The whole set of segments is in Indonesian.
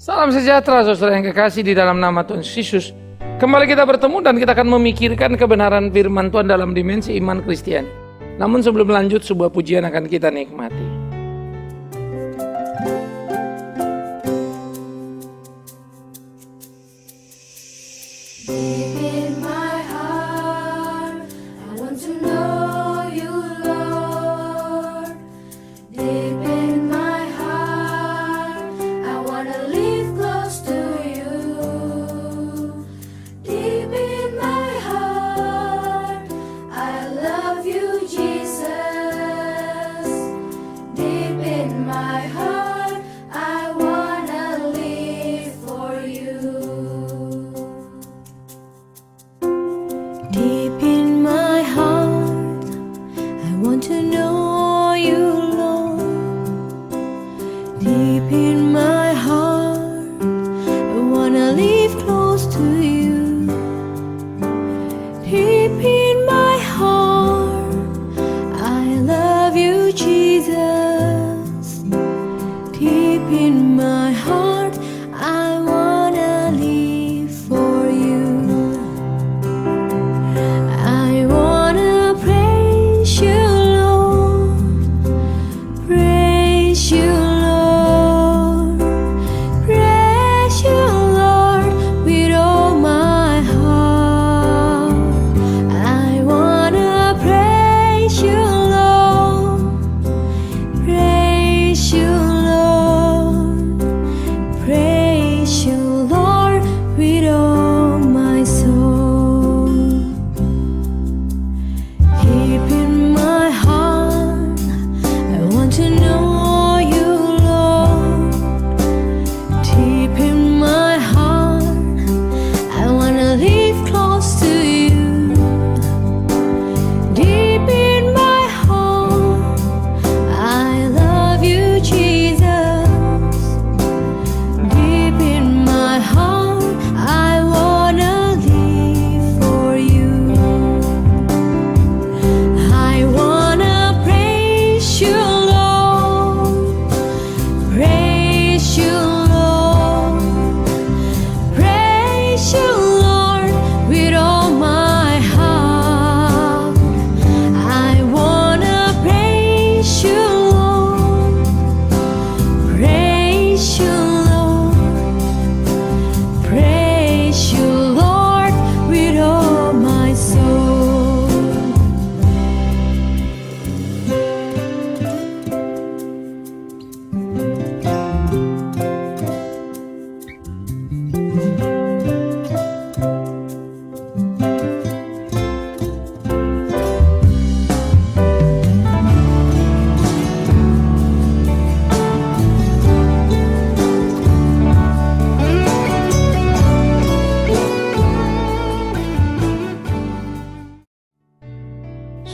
Salam sejahtera saudara yang kekasih di dalam nama Tuhan Yesus. Kembali kita bertemu dan kita akan memikirkan kebenaran firman Tuhan dalam dimensi iman Kristiani. Namun sebelum lanjut, sebuah pujian akan kita nikmati.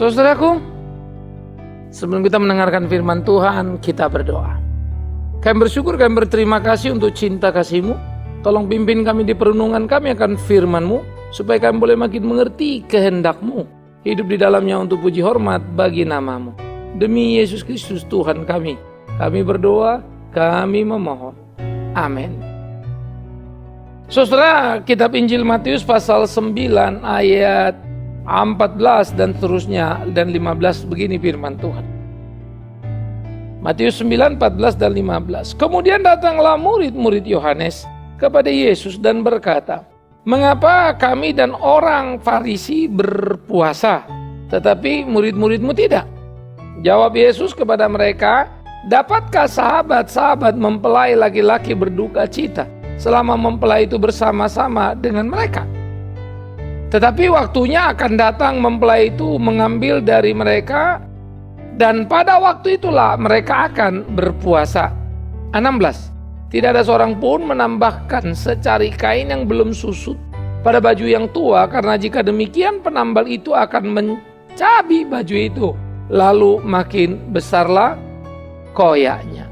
Saudaraku, sebelum kita mendengarkan firman Tuhan, kita berdoa. Kami bersyukur, kami berterima kasih untuk cinta kasih-Mu. Tolong pimpin kami di perenungan kami akan firman-Mu, supaya kami boleh makin mengerti kehendak-Mu, hidup di dalamnya untuk puji hormat bagi nama-Mu. Demi Yesus Kristus Tuhan kami berdoa, kami memohon. Amin. Saudara, kitab Injil Matius pasal 9 ayat 14 dan seterusnya dan 15 begini firman Tuhan. Matius 9, 14 dan 15. Kemudian datanglah murid-murid Yohanes kepada Yesus dan berkata, "Mengapa kami dan orang Farisi berpuasa, tetapi murid-murid-Mu tidak?" Jawab Yesus kepada mereka, "Dapatkah sahabat-sahabat mempelai laki-laki berduka cita selama mempelai itu bersama-sama dengan mereka? Tetapi waktunya akan datang mempelai itu mengambil dari mereka, dan pada waktu itulah mereka akan berpuasa." 16. Tidak ada seorang pun menambahkan secari kain yang belum susut pada baju yang tua, karena jika demikian penambal itu akan mencabi baju itu, lalu makin besarlah koyaknya.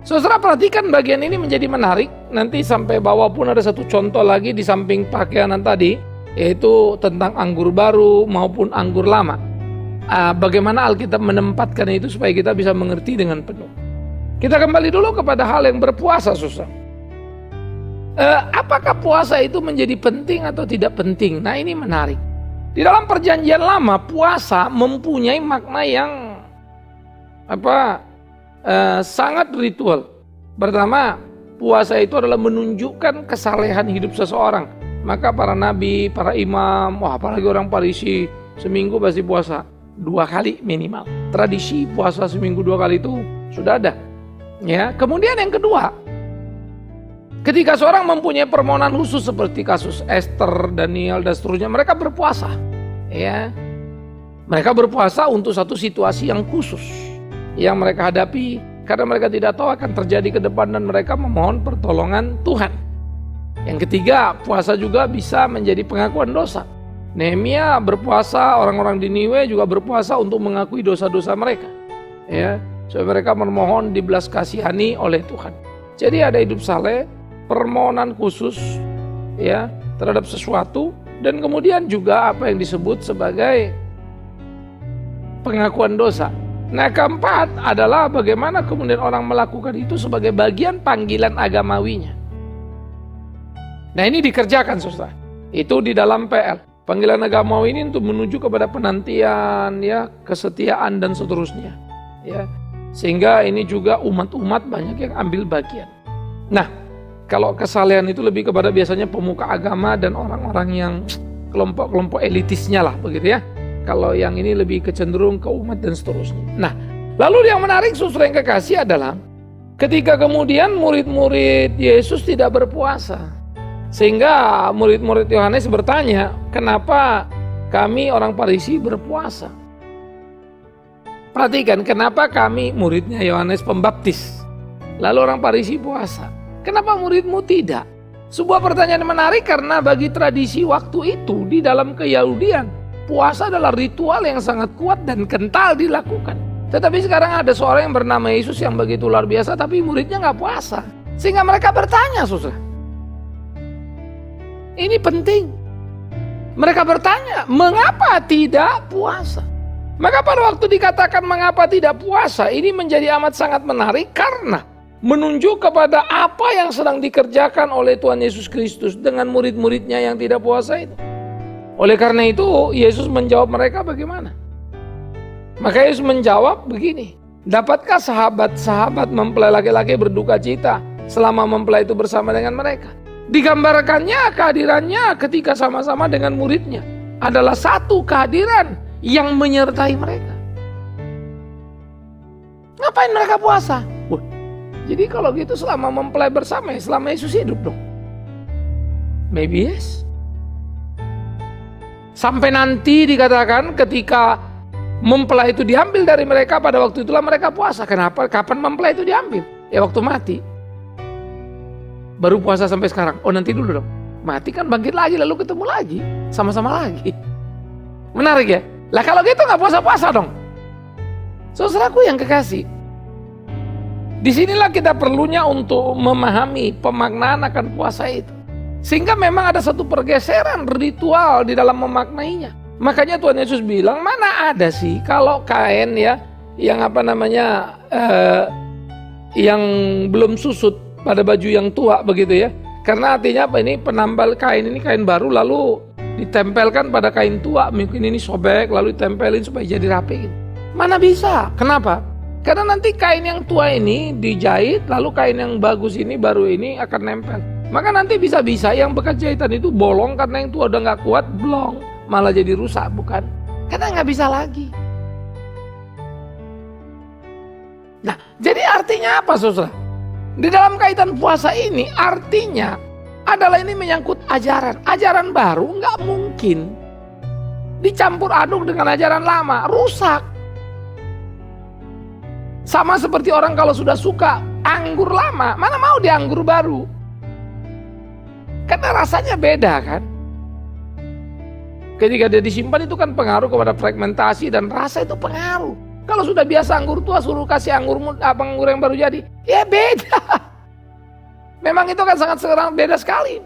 Saudara, perhatikan bagian ini menjadi menarik. Nanti sampai bawah pun ada satu contoh lagi di samping pakaianan tadi, yaitu tentang anggur baru maupun anggur lama. Bagaimana Alkitab menempatkan itu supaya kita bisa mengerti dengan penuh. Kita kembali dulu kepada hal yang berpuasa, susah. Apakah puasa itu menjadi penting atau tidak penting? Nah, ini menarik. Di dalam perjanjian lama, puasa mempunyai makna yang sangat ritual. Pertama, puasa itu adalah menunjukkan kesalehan hidup seseorang. Maka para nabi, para imam, apalagi orang Farisi, seminggu pasti puasa 2 kali minimal. Tradisi puasa seminggu 2 kali itu sudah ada. Ya, kemudian yang kedua, ketika seorang mempunyai permohonan khusus seperti kasus Esther, Daniel dan seterusnya, mereka berpuasa. Ya, mereka berpuasa untuk satu situasi yang khusus yang mereka hadapi karena mereka tidak tahu akan terjadi ke depan dan mereka memohon pertolongan Tuhan. Yang ketiga, puasa juga bisa menjadi pengakuan dosa. Nehemia berpuasa, orang-orang di Niniwe juga berpuasa untuk mengakui dosa-dosa mereka. Ya, supaya mereka memohon dibelas kasihani oleh Tuhan. Jadi ada hidup saleh, permohonan khusus ya terhadap sesuatu, dan kemudian juga apa yang disebut sebagai pengakuan dosa. Nah, keempat adalah bagaimana kemudian orang melakukan itu sebagai bagian panggilan agamawinya. Nah, ini dikerjakan, saudara. Itu di dalam PL. Panggilan agamawi ini untuk menuju kepada penantian, ya, kesetiaan dan seterusnya. Ya, sehingga ini juga umat-umat banyak yang ambil bagian. Nah, kalau kesalehan itu lebih kepada biasanya pemuka agama dan orang-orang yang kelompok-kelompok elitisnya lah, begitu ya. Kalau yang ini lebih kecenderung ke umat dan seterusnya. Nah, lalu yang menarik saudara yang kekasih adalah ketika kemudian murid-murid Yesus tidak berpuasa. Sehingga murid-murid Yohanes bertanya, kenapa kami orang Farisi berpuasa? Perhatikan, kenapa kami muridnya Yohanes Pembaptis, lalu orang Farisi puasa? Kenapa muridmu tidak? Sebuah pertanyaan menarik karena bagi tradisi waktu itu di dalam Keyahudian, puasa adalah ritual yang sangat kuat dan kental dilakukan. Tetapi sekarang ada seorang yang bernama Yesus yang begitu luar biasa, tapi muridnya nggak puasa. Sehingga mereka bertanya, saudara. Ini penting. Mereka bertanya, mengapa tidak puasa? Maka pada waktu dikatakan mengapa tidak puasa, ini menjadi amat sangat menarik karena menunjuk kepada apa yang sedang dikerjakan oleh Tuhan Yesus Kristus dengan murid-muridnya yang tidak puasa itu. Oleh karena itu, Yesus menjawab mereka bagaimana? Maka Yesus menjawab begini, dapatkah sahabat-sahabat mempelai laki-laki berduka cita selama mempelai itu bersama dengan mereka? Digambarkannya kehadirannya ketika sama-sama dengan muridnya adalah satu kehadiran yang menyertai mereka. Ngapain mereka puasa? Jadi kalau gitu selama mempelai bersama, selama Yesus hidup dong. Maybe yes. Sampai nanti dikatakan ketika mempelai itu diambil dari mereka, pada waktu itulah mereka puasa. Kenapa? Kapan mempelai itu diambil? Ya waktu mati. Baru puasa sampai sekarang. Oh nanti dulu dong. Mati kan bangkit lagi, lalu ketemu lagi. Sama-sama lagi. Menarik ya? Lah kalau gitu gak puasa-puasa dong. Saudaraku yang kekasih, disinilah kita perlunya untuk memahami pemaknaan akan puasa itu. Sehingga memang ada satu pergeseran ritual di dalam memaknainya. Makanya Tuhan Yesus bilang, mana ada sih kalau kain ya, yang yang belum susut pada baju yang tua begitu ya. Karena artinya apa, ini penambal kain, ini kain baru lalu ditempelkan pada kain tua, mungkin ini sobek lalu ditempelin supaya jadi rapi gitu. Mana bisa? Kenapa? Karena nanti kain yang tua ini dijahit, lalu kain yang bagus ini baru ini akan nempel. Maka nanti bisa-bisa yang bekas jahitan itu bolong karena yang tua udah gak kuat, blong, malah jadi rusak, bukan? Karena gak bisa lagi. Nah, jadi artinya apa saudara? Di dalam kaitan puasa ini artinya adalah ini menyangkut ajaran. Ajaran baru nggak mungkin dicampur aduk dengan ajaran lama, rusak. Sama seperti orang kalau sudah suka anggur lama, mana mau di anggur baru? Karena rasanya beda kan. Ketika dia disimpan itu kan pengaruh kepada fragmentasi dan rasa itu pengaruh. Kalau sudah biasa anggur tua suruh kasih anggur yang baru jadi, ya beda. Memang itu kan sangat beda sekali.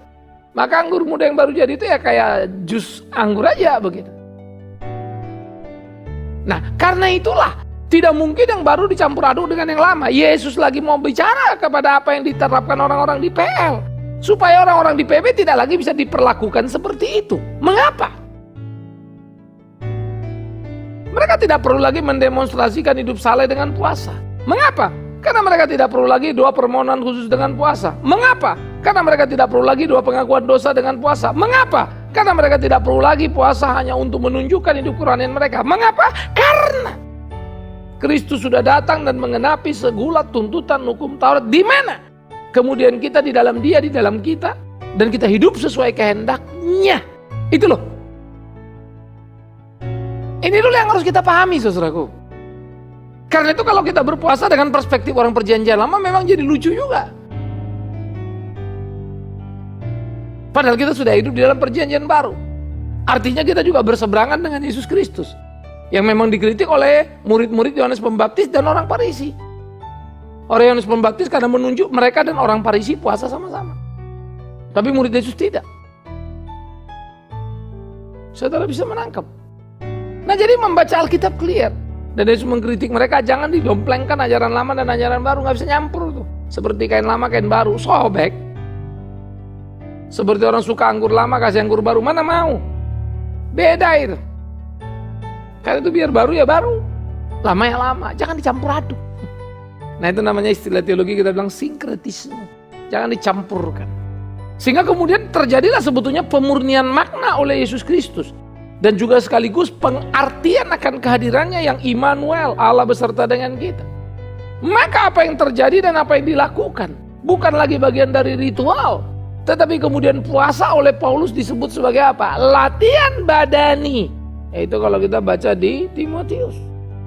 Maka anggur muda yang baru jadi itu ya kayak jus anggur aja begitu. Nah, karena itulah tidak mungkin yang baru dicampur aduk dengan yang lama. Yesus lagi mau bicara kepada apa yang diterapkan orang-orang di PL. Supaya orang-orang di PB tidak lagi bisa diperlakukan seperti itu. Mengapa? Mereka tidak perlu lagi mendemonstrasikan hidup saleh dengan puasa. Mengapa? Karena mereka tidak perlu lagi doa permohonan khusus dengan puasa. Mengapa? Karena mereka tidak perlu lagi doa pengakuan dosa dengan puasa. Mengapa? Karena mereka tidak perlu lagi puasa hanya untuk menunjukkan hidup kerohanian mereka. Mengapa? Karena Kristus sudah datang dan mengenapi segala tuntutan hukum Taurat. Di mana? Kemudian kita di dalam Dia, di dalam kita, dan kita hidup sesuai kehendaknya. Itu loh. Ini dulu yang harus kita pahami, saudaraku. Karena itu kalau kita berpuasa dengan perspektif orang perjanjian lama memang jadi lucu juga. Padahal kita sudah hidup di dalam perjanjian baru. Artinya kita juga berseberangan dengan Yesus Kristus. Yang memang dikritik oleh murid-murid Yohanes Pembaptis dan orang Farisi. Orang Yohanes Pembaptis karena menunjuk mereka dan orang Farisi puasa sama-sama. Tapi murid Yesus tidak. Saudara bisa menangkap. Nah, jadi membaca Alkitab clear. Dan Yesus mengkritik mereka, jangan didomplengkan ajaran lama dan ajaran baru, nggak bisa nyampur tuh. Seperti kain lama, kain baru, sobek. Seperti orang suka anggur lama, kasih anggur baru, mana mau? Beda itu. Karena itu biar baru ya baru, lama ya lama, jangan dicampur aduk. Nah itu namanya istilah teologi kita bilang sinkretisme. Jangan dicampurkan. Sehingga kemudian terjadilah sebetulnya pemurnian makna oleh Yesus Kristus. Dan juga sekaligus pengartian akan kehadirannya yang Immanuel, Allah beserta dengan kita. Maka apa yang terjadi dan apa yang dilakukan bukan lagi bagian dari ritual, tetapi kemudian puasa oleh Paulus disebut sebagai apa? Latihan badani. Yaitu kalau kita baca di Timotius,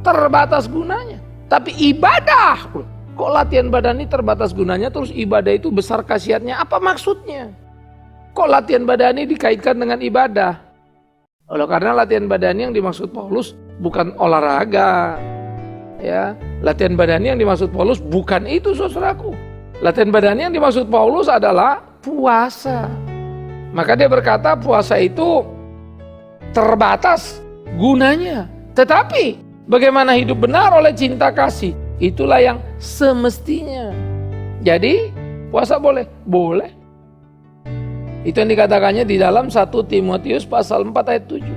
terbatas gunanya. Tapi ibadah, kok latihan badani terbatas gunanya, terus ibadah itu besar khasiatnya, apa maksudnya? Kok latihan badani dikaitkan dengan ibadah? Karena latihan badani yang dimaksud Paulus bukan olahraga, ya. Latihan badani yang dimaksud Paulus bukan itu, saudaraku. Latihan badani yang dimaksud Paulus adalah puasa. Maka dia berkata puasa itu terbatas gunanya. Tetapi bagaimana hidup benar oleh cinta kasih, itulah yang semestinya. Jadi puasa boleh? Boleh. Itu yang dikatakannya di dalam 1 Timotius pasal 4 ayat 7.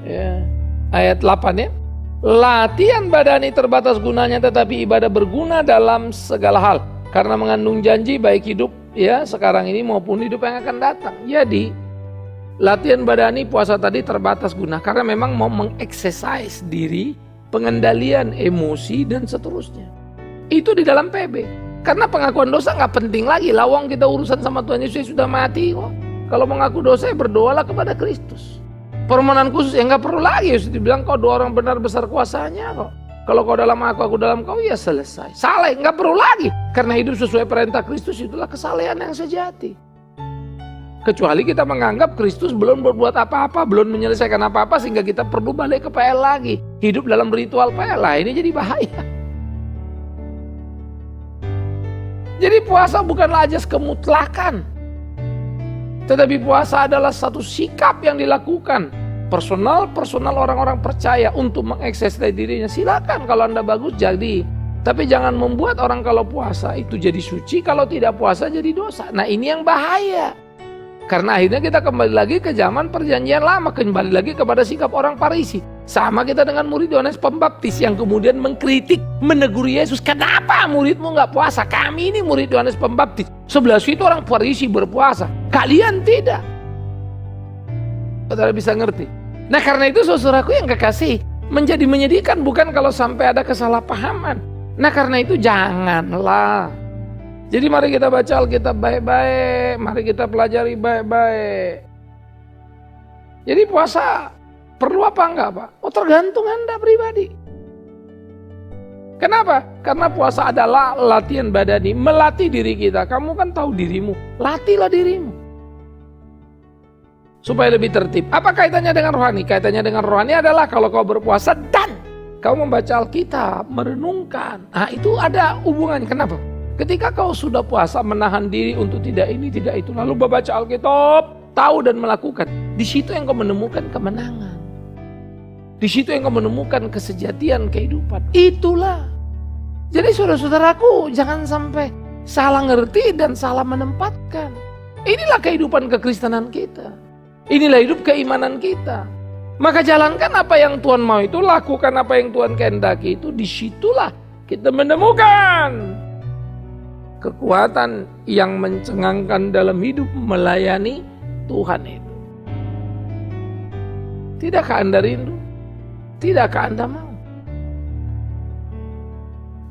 Ya. Ayat 8 ya. Latihan badani terbatas gunanya tetapi ibadah berguna dalam segala hal. Karena mengandung janji baik hidup ya sekarang ini maupun hidup yang akan datang. Jadi latihan badani puasa tadi terbatas guna. Karena memang mau mengeksersis diri, pengendalian emosi dan seterusnya. Itu di dalam PB. Karena pengakuan dosa gak penting lagi. Lawang kita urusan sama Tuhan Yesus sudah mati kok. Kalau mengaku dosa ya berdoalah kepada Kristus. Permohonan khusus ya gak perlu lagi. Yesus dibilang kau doa orang benar besar kuasanya kok. Kalau kau dalam aku dalam kau ya selesai. Saleh gak perlu lagi. Karena hidup sesuai perintah Kristus itulah kesalehan yang sejati. Kecuali kita menganggap Kristus belum berbuat apa-apa, belum menyelesaikan apa-apa sehingga kita perlu balik ke PL lagi. Hidup dalam ritual PL lah, ini jadi bahaya. Jadi puasa bukanlah ajas kemutlakan. Tetapi puasa adalah satu sikap yang dilakukan. Personal orang-orang percaya untuk mengeksersis dirinya. Silakan kalau Anda bagus jadi. Tapi jangan membuat orang kalau puasa itu jadi suci, kalau tidak puasa jadi dosa. Nah ini yang bahaya. Karena akhirnya kita kembali lagi ke zaman perjanjian lama, kembali lagi kepada sikap orang Farisi. Sama kita dengan murid Yohanes Pembaptis yang kemudian mengkritik, menegur Yesus. Kenapa muridmu gak puasa? Kami ini murid Yohanes Pembaptis. Sebelah situ orang Farisi berpuasa. Kalian tidak. Saudara bisa ngerti? Nah karena itu saudaraku yang kekasih, menjadi menyedihkan bukan kalau sampai ada kesalahpahaman. Nah karena itu janganlah. Jadi mari kita baca Alkitab baik-baik, mari kita pelajari baik-baik. Jadi puasa perlu apa enggak Pak? Oh tergantung Anda pribadi. Kenapa? Karena puasa adalah latihan badani, melatih diri kita. Kamu kan tahu dirimu, latihlah dirimu. Supaya lebih tertib. Apa kaitannya dengan rohani? Kaitannya dengan rohani adalah kalau kau berpuasa dan kau membaca Alkitab, merenungkan. Nah itu ada hubungannya. Kenapa? Ketika kau sudah puasa menahan diri untuk tidak ini, tidak itu. Lalu membaca Alkitab, tahu dan melakukan. Di situ yang kau menemukan kemenangan. Di situ yang kau menemukan kesejatian kehidupan. Itulah. Jadi saudara-saudaraku jangan sampai salah ngerti dan salah menempatkan. Inilah kehidupan kekristenan kita. Inilah hidup keimanan kita. Maka jalankan apa yang Tuhan mau itu, lakukan apa yang Tuhan kehendaki itu, disitulah kita menemukan kekuatan yang mencengangkan dalam hidup melayani Tuhan itu. Tidakkah Anda rindu? Tidakkah Anda mau?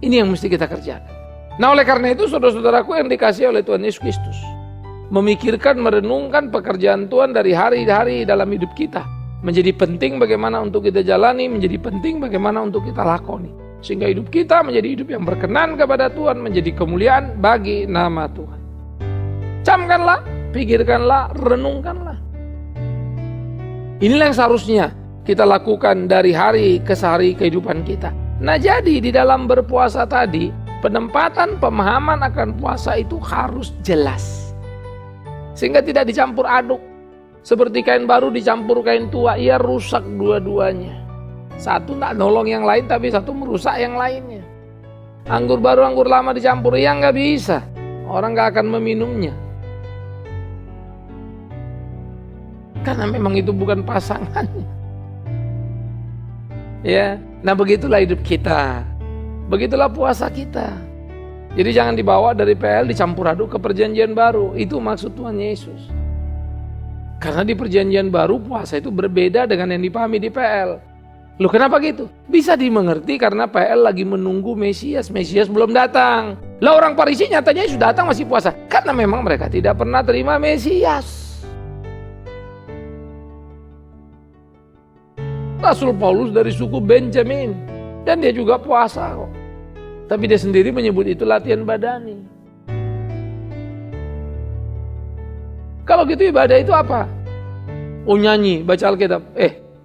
Ini yang mesti kita kerjakan. Nah, oleh karena itu saudara-saudaraku yang dikasihi oleh Tuhan Yesus Kristus, memikirkan, merenungkan pekerjaan Tuhan dari hari-hari dalam hidup kita menjadi penting bagaimana untuk kita jalani, menjadi penting bagaimana untuk kita lakoni. Sehingga hidup kita menjadi hidup yang berkenan kepada Tuhan, menjadi kemuliaan bagi nama Tuhan. Camkanlah, pikirkanlah, renungkanlah. Inilah yang seharusnya kita lakukan dari hari ke hari kehidupan kita. Nah, jadi di dalam berpuasa tadi, penempatan pemahaman akan puasa itu harus jelas. Sehingga tidak dicampur aduk. Seperti kain baru dicampur kain tua, ia rusak dua-duanya. Satu tak nolong yang lain, tapi satu merusak yang lainnya. Anggur baru, anggur lama dicampur, ya nggak bisa. Orang nggak akan meminumnya. Karena memang itu bukan pasangannya. Ya, nah begitulah hidup kita. Begitulah puasa kita. Jadi jangan dibawa dari PL dicampur aduk ke perjanjian baru. Itu maksud Tuhan Yesus. Karena di perjanjian baru puasa itu berbeda dengan yang dipahami di PL. Loh, kenapa gitu? Bisa dimengerti karena PL lagi menunggu Mesias. Mesias belum datang. Lah, orang Farisi nyatanya sudah datang masih puasa. Karena memang mereka tidak pernah terima Mesias. Rasul Paulus dari suku Benjamin. Dan dia juga puasa kok. Tapi dia sendiri menyebut itu latihan badani. Kalau gitu ibadah itu apa? Oh, nyanyi, baca Alkitab.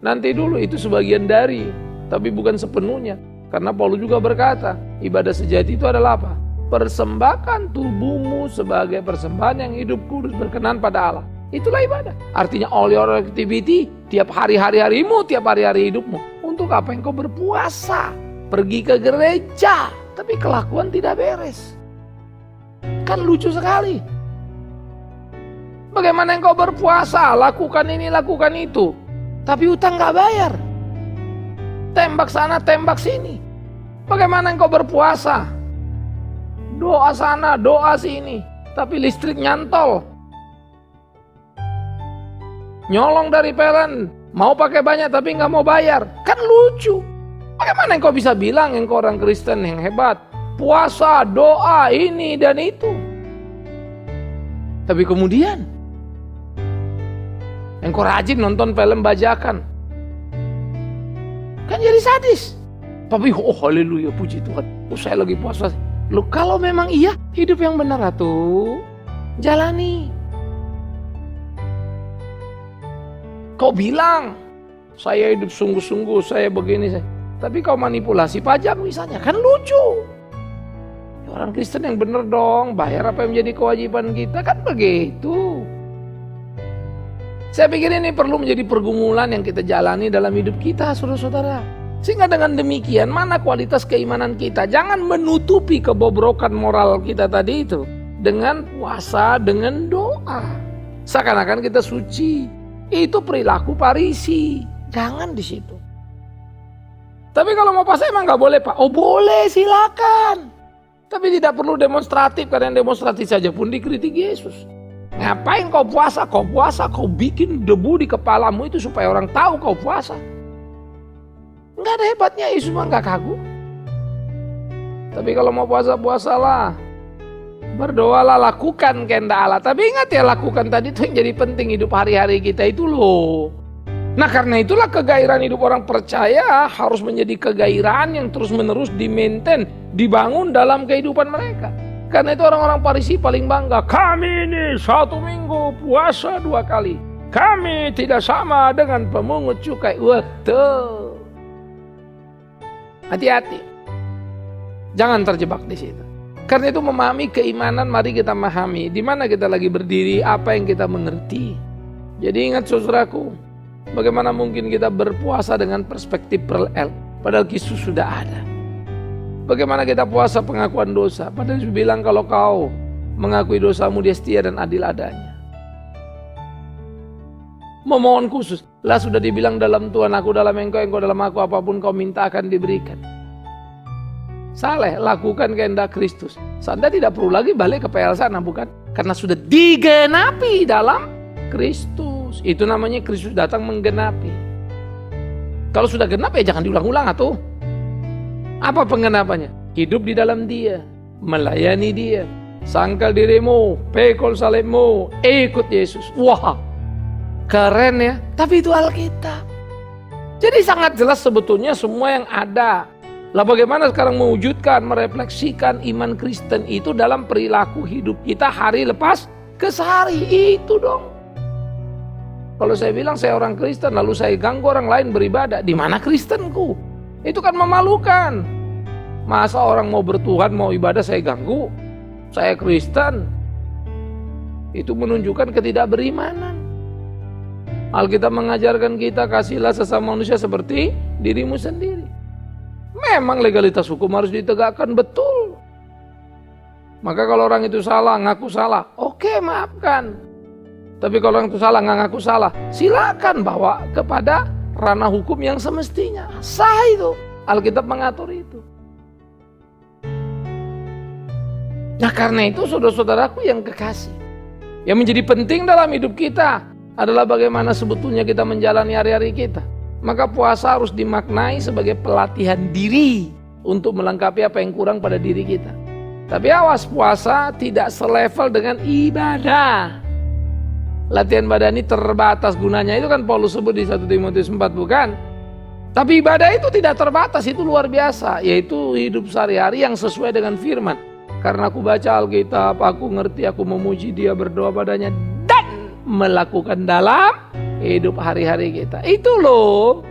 Nanti dulu, itu sebagian dari, tapi bukan sepenuhnya. Karena Paulus juga berkata, ibadah sejati itu adalah apa? Persembahkan tubuhmu sebagai persembahan yang hidup kudus berkenan pada Allah. Itulah ibadah. Artinya all your activity, tiap hari-harimu, tiap hari-hari hidupmu. Untuk apa engkau berpuasa? Pergi ke gereja, tapi kelakuan tidak beres. Kan lucu sekali. Bagaimana engkau berpuasa, lakukan ini, lakukan itu, tapi utang gak bayar. Tembak sana, tembak sini. Bagaimana engkau berpuasa, doa sana, doa sini, tapi listrik nyantol. Nyolong dari PLN, mau pakai banyak tapi gak mau bayar. Kan lucu. Bagaimana engkau bisa bilang engkau orang Kristen yang hebat, puasa, doa, ini dan itu, tapi kemudian engkau rajin nonton film bajakan, kan jadi sadis. Tapi haleluya, puji Tuhan, saya lagi puasa. Loh, kalau memang iya hidup yang benar tuh jalani. Kau bilang saya hidup sungguh-sungguh, saya begini, tapi kau manipulasi pajak misalnya, kan lucu. Orang Kristen yang benar dong, bayar apa yang menjadi kewajiban kita, kan begitu. Saya pikir ini perlu menjadi pergumulan yang kita jalani dalam hidup kita, saudara-saudara. Sehingga dengan demikian, mana kualitas keimanan kita? Jangan menutupi kebobrokan moral kita tadi itu dengan puasa, dengan doa. Seakan-akan kita suci. Itu perilaku Farisi. Jangan di situ. Tapi kalau mau puasa emang nggak boleh, Pak? Oh, boleh, silakan. Tapi tidak perlu demonstratif, karena yang demonstratif saja pun dikritik Yesus. Ngapain kau puasa? Kau puasa, kau bikin debu di kepalamu itu supaya orang tahu kau puasa. Enggak ada hebatnya, Yesus mah enggak kagum. Tapi kalau mau puasa, puasalah. Berdoalah, lakukan kehendak Allah. Tapi ingat ya, lakukan tadi itu yang jadi penting hidup hari-hari kita itu loh. Nah, karena itulah kegairahan hidup orang percaya harus menjadi kegairahan yang terus-menerus di-maintain, dibangun dalam kehidupan mereka. Karena itu orang-orang Farisi paling bangga. Kami ini 1 minggu puasa 2 kali. Kami tidak sama dengan pemungut cukai. Waduh. Hati-hati. Jangan terjebak di situ. Karena itu memahami keimanan, mari kita memahami di mana kita lagi berdiri, apa yang kita mengerti. Jadi ingat saudaraku, bagaimana mungkin kita berpuasa dengan perspektif PL, padahal Yesus sudah ada. Bagaimana kita puasa pengakuan dosa? Padahal Yesus bilang kalau kau mengakui dosamu, Dia setia dan adil adanya. Memohon khusus, lah sudah dibilang dalam Tuhan, aku dalam engkau, engkau dalam aku, apapun kau minta akan diberikan. Saleh, lakukan kehendak Kristus. Anda tidak perlu lagi balik ke PL sana, bukan? Karena sudah digenapi dalam Kristus. Itu namanya Kristus datang menggenapi. Kalau sudah genap ya jangan diulang-ulang atuh. Apa penggenapannya? Hidup di dalam Dia, melayani Dia, sangkal dirimu, pekol salibmu, ikut Yesus. Wah, keren ya. Tapi itu Alkitab. Jadi sangat jelas sebetulnya semua yang ada. Lah bagaimana sekarang mewujudkan, merefleksikan iman Kristen itu dalam perilaku hidup kita hari lepas ke sehari. Itu dong. Kalau saya bilang saya orang Kristen lalu saya ganggu orang lain beribadah, di mana Kristenku? Itu kan memalukan. Masa orang mau bertuhan, mau ibadah saya ganggu? Saya Kristen. Itu menunjukkan ketidakberimanan. Alkitab mengajarkan kita kasihlah sesama manusia seperti dirimu sendiri. Memang legalitas hukum harus ditegakkan, betul. Maka kalau orang itu salah, ngaku salah, oke, maafkan. Tapi kalau orang itu salah, nggak ngaku salah, silakan bawa kepada ranah hukum yang semestinya. Sah itu. Alkitab mengatur itu. Nah karena itu saudara-saudaraku yang kekasih, yang menjadi penting dalam hidup kita adalah bagaimana sebetulnya kita menjalani hari-hari kita. Maka puasa harus dimaknai sebagai pelatihan diri untuk melengkapi apa yang kurang pada diri kita. Tapi awas, puasa tidak selevel dengan ibadah. Latihan badani terbatas gunanya, itu kan Paulus sebut di 1 Timotius 4, bukan? Tapi ibadah itu tidak terbatas, itu luar biasa, yaitu hidup sehari-hari yang sesuai dengan firman. Karena aku baca Alkitab, aku ngerti, aku memuji Dia, berdoa padanya, dan melakukan dalam hidup hari-hari kita. Itu loh.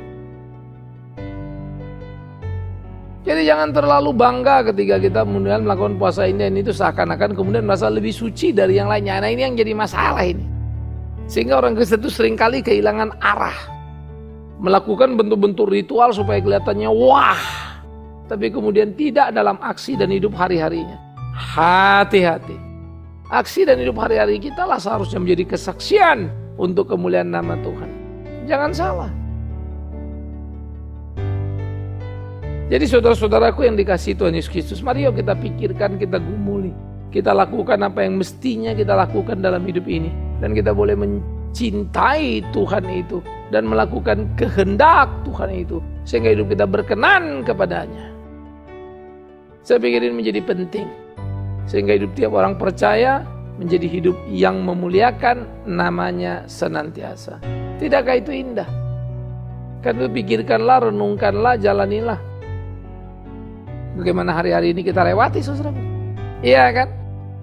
Jadi jangan terlalu bangga ketika kita kemudian melakukan puasa ini dan itu seakan-akan kemudian merasa lebih suci dari yang lainnya. Nah ini yang jadi masalah ini. Sehingga orang Kristen itu seringkali kehilangan arah. Melakukan bentuk-bentuk ritual supaya kelihatannya wah. Tapi kemudian tidak dalam aksi dan hidup hari-harinya. Hati-hati. Aksi dan hidup hari-hari kita lah seharusnya menjadi kesaksian untuk kemuliaan nama Tuhan. Jangan salah. Jadi saudara-saudaraku yang dikasihi Tuhan Yesus Kristus, mari yuk kita pikirkan, kita gumuli. Kita lakukan apa yang mestinya kita lakukan dalam hidup ini. Dan kita boleh mencintai Tuhan itu. Dan melakukan kehendak Tuhan itu. Sehingga hidup kita berkenan kepadanya. Saya pikir ini menjadi penting. Sehingga hidup tiap orang percaya menjadi hidup yang memuliakan namanya senantiasa. Tidakkah itu indah? Kan itu pikirkanlah, renungkanlah, jalanilah. Bagaimana hari-hari ini kita lewati, saudara? Iya kan?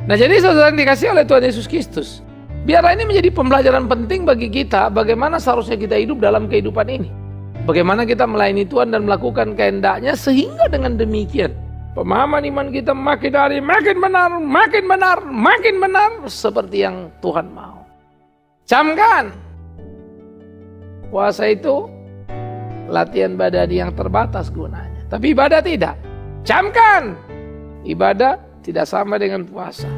Nah jadi saudara yang dikasih oleh Tuhan Yesus Kristus, biarlah ini menjadi pembelajaran penting bagi kita. Bagaimana seharusnya kita hidup dalam kehidupan ini. Bagaimana kita melayani Tuhan dan melakukan kehendaknya. Sehingga dengan demikian pemahaman iman kita makin hari makin benar, makin benar, makin benar seperti yang Tuhan mau. Camkan. Puasa itu latihan badani yang terbatas gunanya. Tapi ibadah tidak. Camkan. Ibadah tidak sama dengan puasa.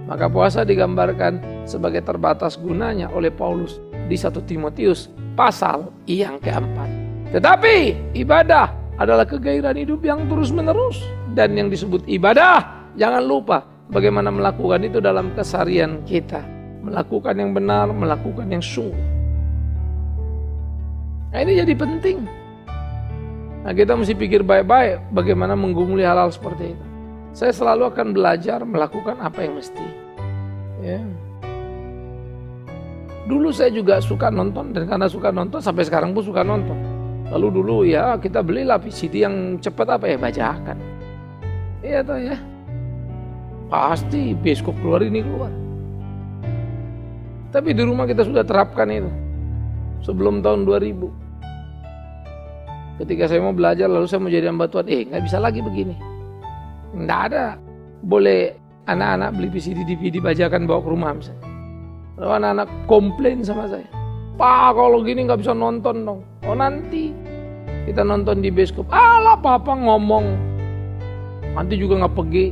Maka puasa digambarkan sebagai terbatas gunanya oleh Paulus di 1 Timotius pasal yang keempat. Tetapi ibadah adalah kegairahan hidup yang terus menerus. Dan yang disebut ibadah, jangan lupa bagaimana melakukan itu dalam keseharian kita. Melakukan yang benar, melakukan yang sungguh. Nah ini jadi penting. Nah kita mesti pikir baik-baik bagaimana menggumuli hal-hal seperti itu. Saya selalu akan belajar melakukan apa yang mesti. Ya. Dulu saya juga suka nonton, dan karena suka nonton sampai sekarang pun suka nonton. Lalu dulu ya kita belilah VCD yang cepat apa ya, bajakan. Iya toh ya. Pasti bioskop keluar ini keluar. Tapi di rumah kita sudah terapkan itu. Sebelum tahun 2000. Ketika saya mau belajar lalu saya mau jadi hamba Tuhan, nggak bisa lagi begini. Nggak ada. Boleh anak-anak beli VCD DVD bajakan bawa ke rumah misalnya. Lalu anak-anak komplain sama saya. Pak kalau gini nggak bisa nonton dong. Oh nanti kita nonton di bioskop. Alah papa ngomong. nanti juga nggak pergi.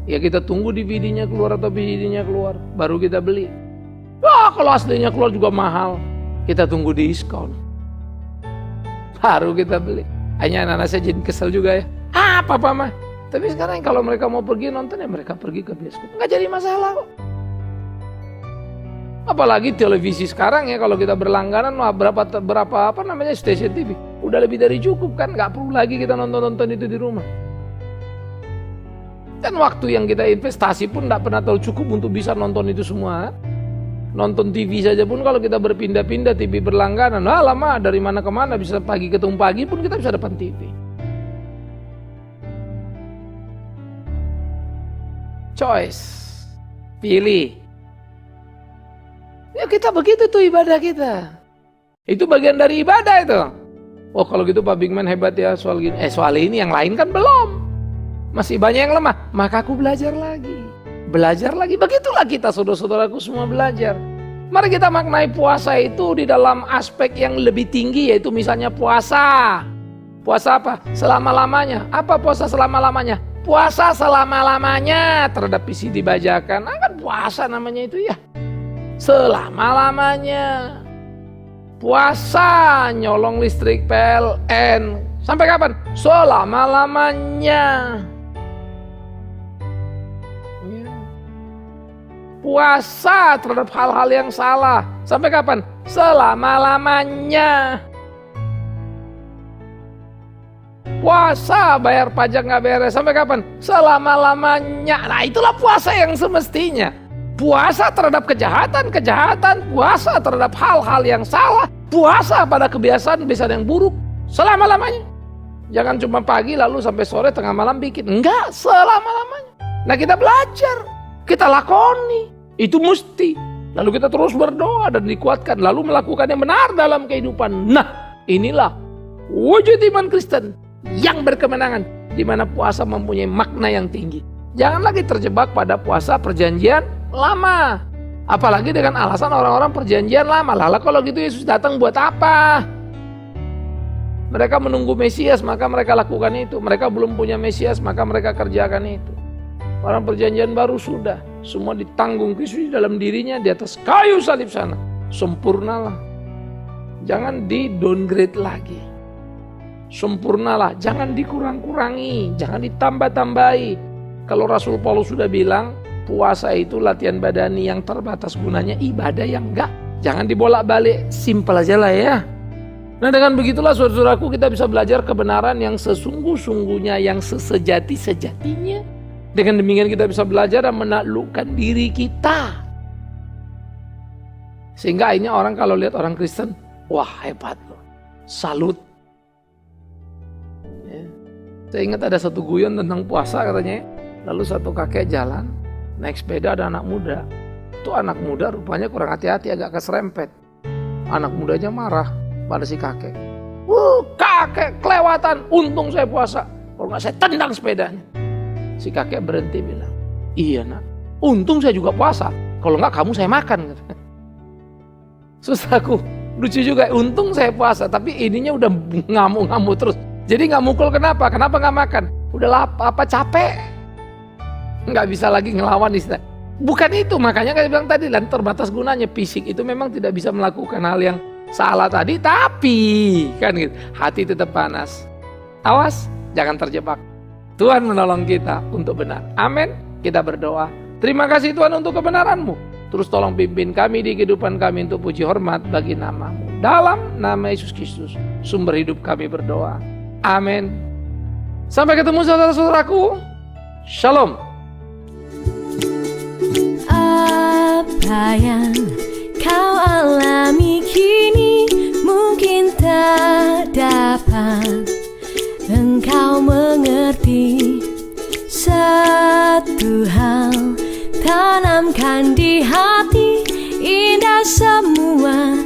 Ya kita tunggu DVD-nya keluar atau VCD-nya keluar, baru kita beli. Wah, kalau aslinya keluar juga mahal, kita tunggu diskon, baru kita beli. Hanya anak-anak saya jadi kesel juga ya. Papa mah. Tapi sekarang kalau mereka mau pergi nonton ya mereka pergi ke bioskop, nggak jadi masalah kok. Apalagi televisi sekarang ya, kalau kita berlangganan berapa stasiun TV, udah lebih dari cukup kan, nggak perlu lagi kita nonton itu di rumah. Dan waktu yang kita investasi pun nggak pernah terlalu cukup untuk bisa nonton itu semua. Nonton TV saja pun kalau kita berpindah-pindah TV berlangganan, lama dari mana ke mana, bisa pagi ketemu pagi pun kita bisa depan TV. Choice, pilih. Ya kita begitu tuh ibadah kita. Itu bagian dari ibadah itu. Oh kalau gitu Pak Bigman hebat ya soal gini. Soal ini yang lain kan belum. Masih banyak yang lemah. Maka aku belajar lagi. Belajar lagi. Begitulah kita saudara-saudaraku semua belajar. Mari kita maknai puasa itu di dalam aspek yang lebih tinggi, yaitu misalnya puasa. Puasa apa? Selama-lamanya. Apa puasa selama-lamanya? Puasa selama-lamanya terhadap isi dibajakan. Kan puasa namanya itu ya. Selama-lamanya. Puasa nyolong listrik PLN. Sampai kapan? Selama-lamanya. Puasa terhadap hal-hal yang salah. Sampai kapan? Selama-lamanya. Puasa bayar pajak nggak beres. Sampai kapan? Selama-lamanya. Nah itulah puasa yang semestinya. Puasa terhadap kejahatan. Puasa terhadap hal-hal yang salah. Puasa pada kebiasaan-kebiasaan yang buruk. Selama-lamanya. Jangan cuma pagi lalu sampai sore tengah malam bikin. Enggak, selama-lamanya. Nah kita belajar. Kita lakoni. Itu mesti. Lalu kita terus berdoa dan dikuatkan. Lalu melakukan yang benar dalam kehidupan. Nah inilah wujud iman Kristen yang berkemenangan, di mana puasa mempunyai makna yang tinggi. Jangan lagi terjebak pada puasa perjanjian lama. Apalagi dengan alasan orang-orang perjanjian lama. Lah kalau gitu Yesus datang buat apa? Mereka menunggu Mesias, maka mereka lakukan itu. Mereka belum punya Mesias, maka mereka kerjakan itu. Orang perjanjian baru sudah. Semua ditanggung Kristus di dalam dirinya di atas kayu salib sana. Sempurnalah. Jangan di-downgrade lagi. Sempurnalah, jangan dikurang-kurangi, jangan ditambah-tambahi. Kalau Rasul Paulus sudah bilang, puasa itu latihan badani yang terbatas gunanya, ibadah yang enggak. Jangan dibolak-balik, simpel aja lah ya. Nah dengan begitulah saudaraku kita bisa belajar kebenaran yang sesungguh-sungguhnya, yang sesejati-sejatinya. Dengan demikian kita bisa belajar dan menaklukkan diri kita. Sehingga akhirnya orang kalau lihat orang Kristen, wah hebat loh, salut. Saya ingat ada satu guyon tentang puasa katanya. Lalu satu kakek jalan, naik sepeda ada anak muda. Itu anak muda rupanya kurang hati-hati, agak keserempet. Anak mudanya marah pada si kakek. Kakek kelewatan, untung saya puasa. Kalau nggak saya tendang sepedanya. Si kakek berhenti bilang, iya nak, untung saya juga puasa. Kalau nggak kamu saya makan. Susahku, lucu juga, untung saya puasa. Tapi ininya udah ngamuk-ngamuk terus. Jadi nggak mukul kenapa? Kenapa nggak makan? Udah apa capek? Nggak bisa lagi ngelawan istilah. Bukan itu, makanya kayak bilang tadi, dan terbatas gunanya. Fisik itu memang tidak bisa melakukan hal yang salah tadi, tapi kan gitu, hati tetap panas. Awas, jangan terjebak. Tuhan menolong kita untuk benar. Amin. Kita berdoa. Terima kasih Tuhan untuk kebenaran-Mu. Terus tolong pimpin kami di kehidupan kami untuk puji hormat bagi nama-Mu. Dalam nama Yesus Kristus, sumber hidup kami berdoa. Amin. Sampai ketemu saudara-saudaraku. Shalom. Apa yang kau alami kini mungkin tak dapat engkau mengerti. Satu hal tanamkan di hati, indah semua